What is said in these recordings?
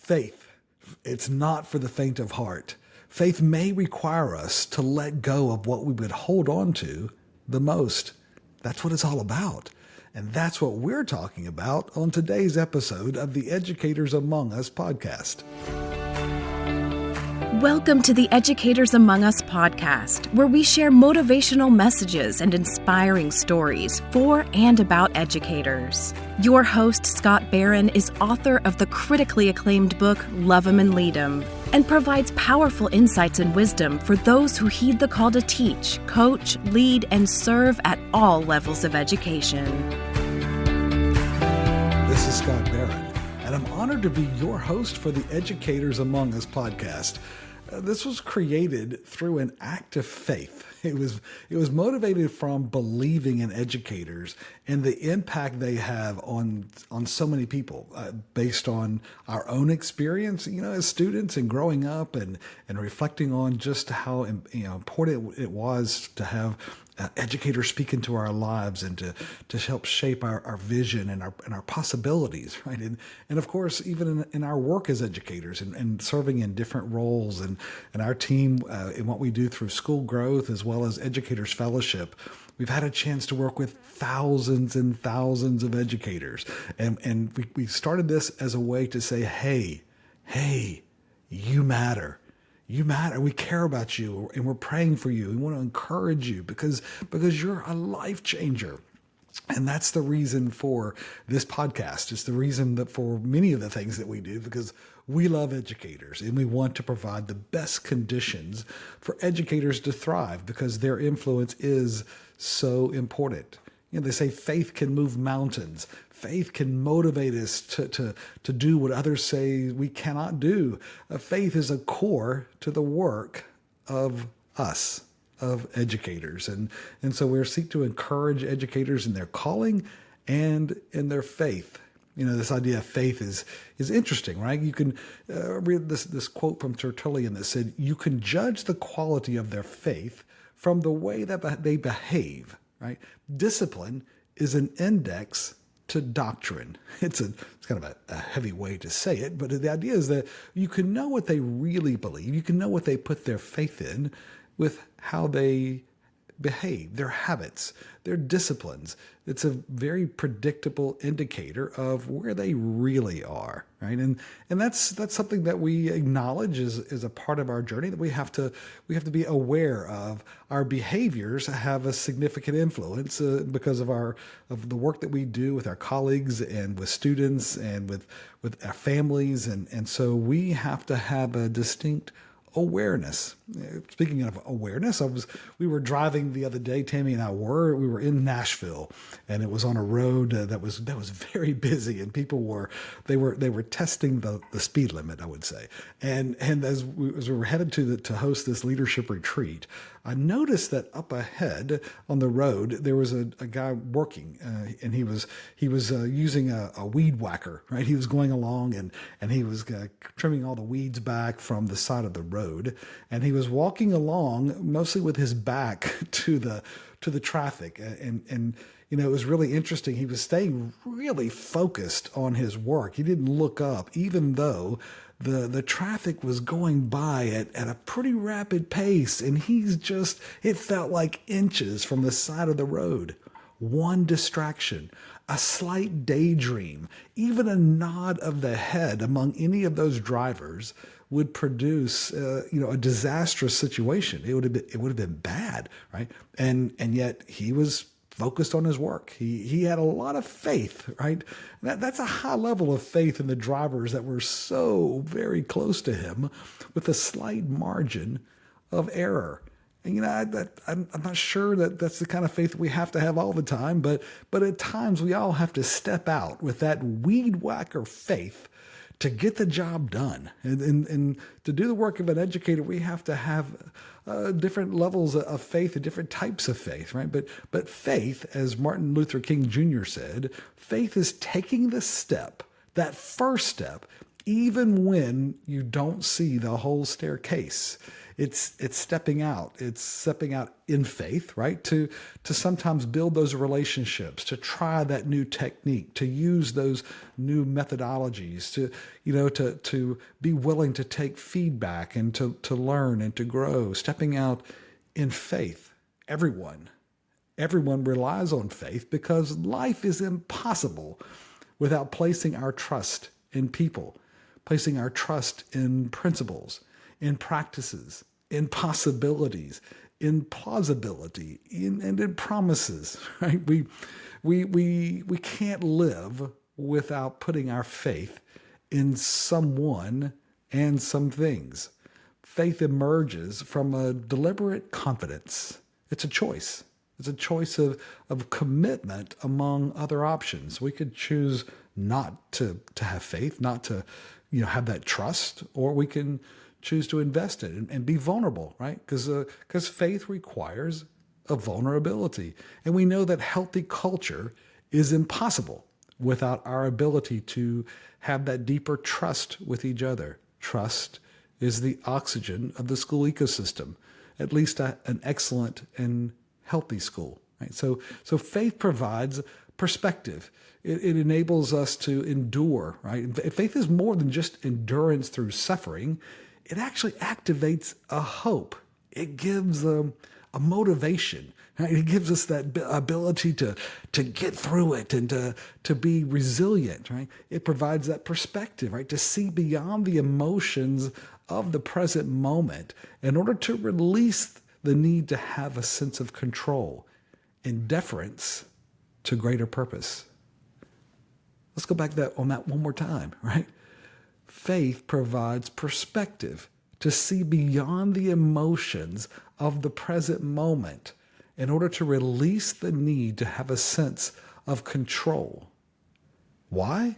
Faith, it's not for the faint of heart. Faith may require us to let go of what we would hold on to the most. That's what it's all about. And that's what we're talking about on today's episode of the Educators Among Us podcast. Welcome to the Educators Among Us podcast, where we share motivational messages and inspiring stories for and about educators. Your host, Scott Barron, is author of the critically acclaimed book, Love 'Em and Lead 'Em, and provides powerful insights and wisdom for those who heed the call to teach, coach, lead, and serve at all levels of education. This is Scott Barron, and I'm honored to be your host for the Educators Among Us podcast. This was created through an act of faith. It was motivated from believing in educators and the impact they have on so many people, based on our own experience, as students and growing up and reflecting on just how important it was to have educators speak into our lives and to help shape our vision and our possibilities, right? And of course, even in our work as educators and serving in different roles and our team in what we do through school growth as well as Educators Fellowship, we've had a chance to work with thousands and thousands of educators. And we started this as a way to say, hey, you matter. You matter. We care about you, and we're praying for you. We want to encourage you because you're a life changer. And that's the reason for this podcast. It's the reason that for many of the things that we do, because we love educators and we want to provide the best conditions for educators to thrive because their influence is so important. They say faith can move mountains. Faith can motivate us to do what others say we cannot do. Faith is a core to the work of us, of educators. And so we seek to encourage educators in their calling and in their faith. This idea of faith is interesting, right? You can read this quote from Tertullian that said, you can judge the quality of their faith from the way that they behave, right? Discipline is an index to doctrine. It's kind of a heavy way to say it, but the idea is that you can know what they really believe. You can know what they put their faith in with how they behave, their habits, their disciplines. It's a very predictable indicator of where they really are, right? And that's something that we acknowledge is a part of our journey, that we have to be aware of. Our behaviors have a significant influence because of the work that we do with our colleagues and with students and with our families, and so we have to have a distinct awareness. Speaking of awareness, we were driving the other day. Tammy and I we were in Nashville, and it was on a road that was very busy, and people were testing the speed limit, I would say. And as we were headed to host this leadership retreat, I noticed that up ahead on the road there was a guy working, and he was using a weed whacker. Right, he was going along and he was trimming all the weeds back from the side of the road, and he was walking along mostly with his back to the traffic, and it was really interesting. He was staying really focused on his work. He didn't look up, even though the traffic was going by at a pretty rapid pace, and it felt like inches from the side of the road. One distraction, a slight daydream, even a nod of the head among any of those drivers would produce a disastrous situation. It would have been bad, right? And yet he was focused on his work. He had a lot of faith, right? That's a high level of faith in the drivers that were so very close to him, with a slight margin of error. And I'm not sure that that's the kind of faith we have to have all the time, but at times we all have to step out with that weed whacker faith to get the job done. And to do the work of an educator, we have to have different levels of faith and different types of faith, right? But faith, as Martin Luther King Jr. said, faith is taking the step, that first step, even when you don't see the whole staircase. It's stepping out. It's stepping out in faith, right? To sometimes build those relationships, to try that new technique, to use those new methodologies, to be willing to take feedback and to learn and to grow, stepping out in faith. Everyone relies on faith because life is impossible without placing our trust in people, placing our trust in principles, in practices, in possibilities, in plausibility, and in promises, right? We can't live without putting our faith in someone and some things. Faith emerges from a deliberate confidence. It's a choice. It's a choice of commitment among other options. We could choose not to have faith, not to have that trust, or we can choose to invest in it and be vulnerable, right? Because faith requires a vulnerability. And we know that healthy culture is impossible without our ability to have that deeper trust with each other. Trust is the oxygen of the school ecosystem, at least an excellent and healthy school, right? So faith provides perspective. It enables us to endure, right? Faith is more than just endurance through suffering. It actually activates a hope. It gives a motivation, right? It gives us that ability to get through it and to be resilient, right? It provides that perspective, right? To see beyond the emotions of the present moment in order to release the need to have a sense of control in deference to greater purpose. Let's go back on that one more time, right? Faith provides perspective to see beyond the emotions of the present moment in order to release the need to have a sense of control. Why?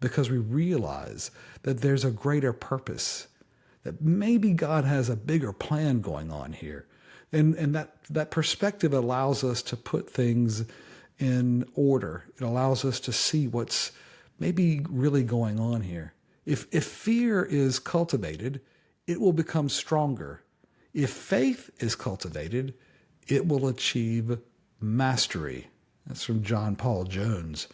Because we realize that there's a greater purpose, that maybe God has a bigger plan going on here. And that perspective allows us to put things in order. It allows us to see what's maybe really going on here. If fear is cultivated, it will become stronger. If faith is cultivated, it will achieve mastery. That's from John Paul Jones.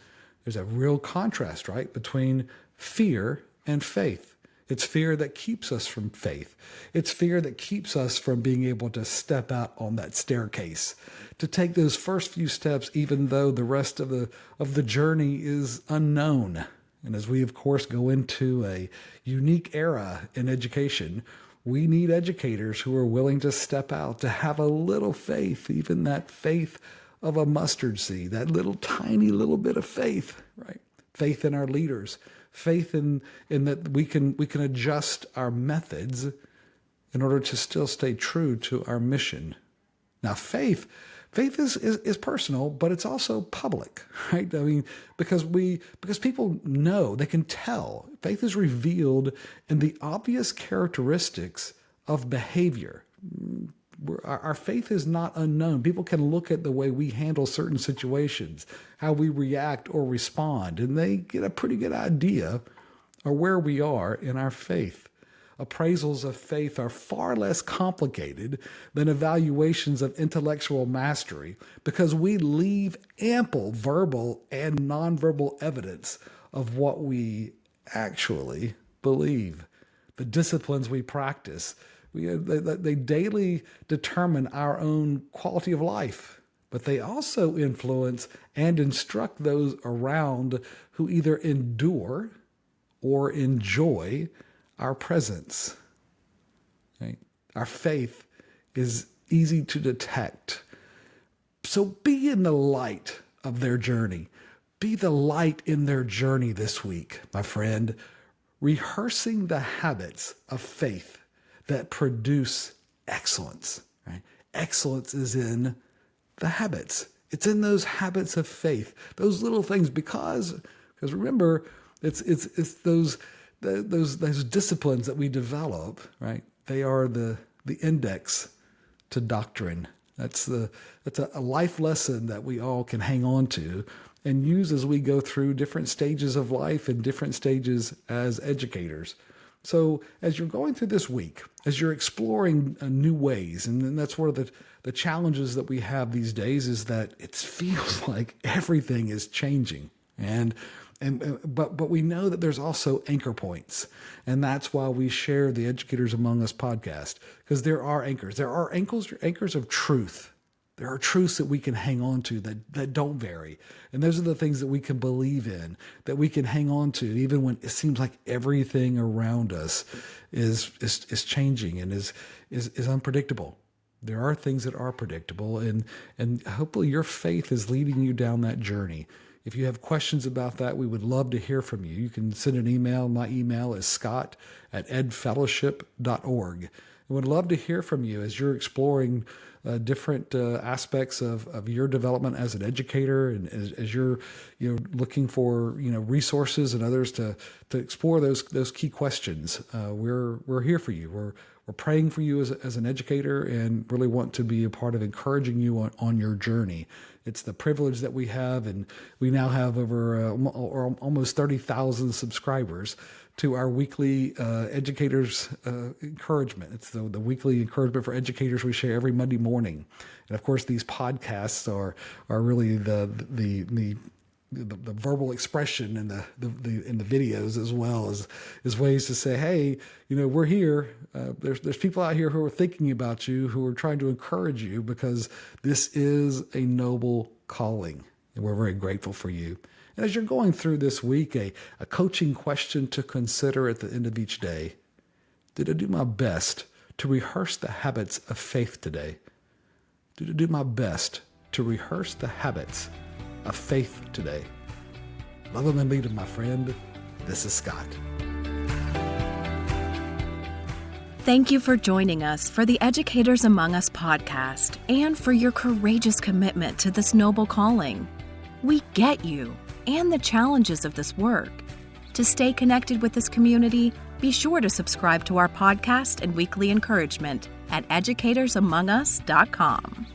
There's a real contrast, right, between fear and faith. It's fear that keeps us from faith. It's fear that keeps us from being able to step out on that staircase, to take those first few steps, even though the rest of the journey is unknown. And as we, of course, go into a unique era in education, we need educators who are willing to step out, to have a little faith, even that faith of a mustard seed, that little tiny little bit of faith, right? Faith in our leaders, faith in that we can adjust our methods in order to still stay true to our mission. Now, faith is personal, but it's also public, right? I mean, because people know, they can tell. Faith is revealed in the obvious characteristics of behavior. Our faith is not unknown. People can look at the way we handle certain situations, how we react or respond, and they get a pretty good idea of where we are in our faith. Appraisals of faith are far less complicated than evaluations of intellectual mastery because we leave ample verbal and nonverbal evidence of what we actually believe. The disciplines we practice, they daily determine our own quality of life, but they also influence and instruct those around who either endure or enjoy our presence. Right? Our faith is easy to detect. So be in the light of their journey. Be the light in their journey this week, my friend, rehearsing the habits of faith that produce excellence. Right? Excellence is in the habits. It's in those habits of faith, those little things, because remember, it's those disciplines that we develop, right? They are the index to doctrine. That's a life lesson that we all can hang on to and use as we go through different stages of life and different stages as educators. So as you're going through this week, as you're exploring new ways, and that's one of the challenges that we have these days is that it feels like everything is changing. But we know that there's also anchor points. And that's why we share the Educators Among Us podcast, because there are anchors. There are anchors of truth. There are truths that we can hang on to that don't vary. And those are the things that we can believe in, that we can hang on to, even when it seems like everything around us is changing and is unpredictable. There are things that are predictable, and hopefully your faith is leading you down that journey. If you have questions about that, we would love to hear from you. You can send an email. My email is scott@edfellowship.org. I would love to hear from you as you're exploring different aspects of your development as an educator, and as you're looking for resources and others to explore those key questions. We're here for you. We're praying for you as an educator, and really want to be a part of encouraging you on your journey. It's the privilege that we have, and we now have over almost 30,000 subscribers to our weekly educators encouragement. It's the weekly encouragement for educators we share every Monday morning. And of course, these podcasts are really the verbal expression and the videos, as well as ways to say, hey, we're here. There's people out here who are thinking about you, who are trying to encourage you, because this is a noble calling, and we're very grateful for you. And as you're going through this week, a coaching question to consider at the end of each day: did I do my best to rehearse the habits of faith today? Did I do my best to rehearse the habits of faith today? Love them and lead them, my friend. This is Scott. Thank you for joining us for the Educators Among Us podcast, and for your courageous commitment to this noble calling. We get you and the challenges of this work. To stay connected with this community, be sure to subscribe to our podcast and weekly encouragement at educatorsamongus.com.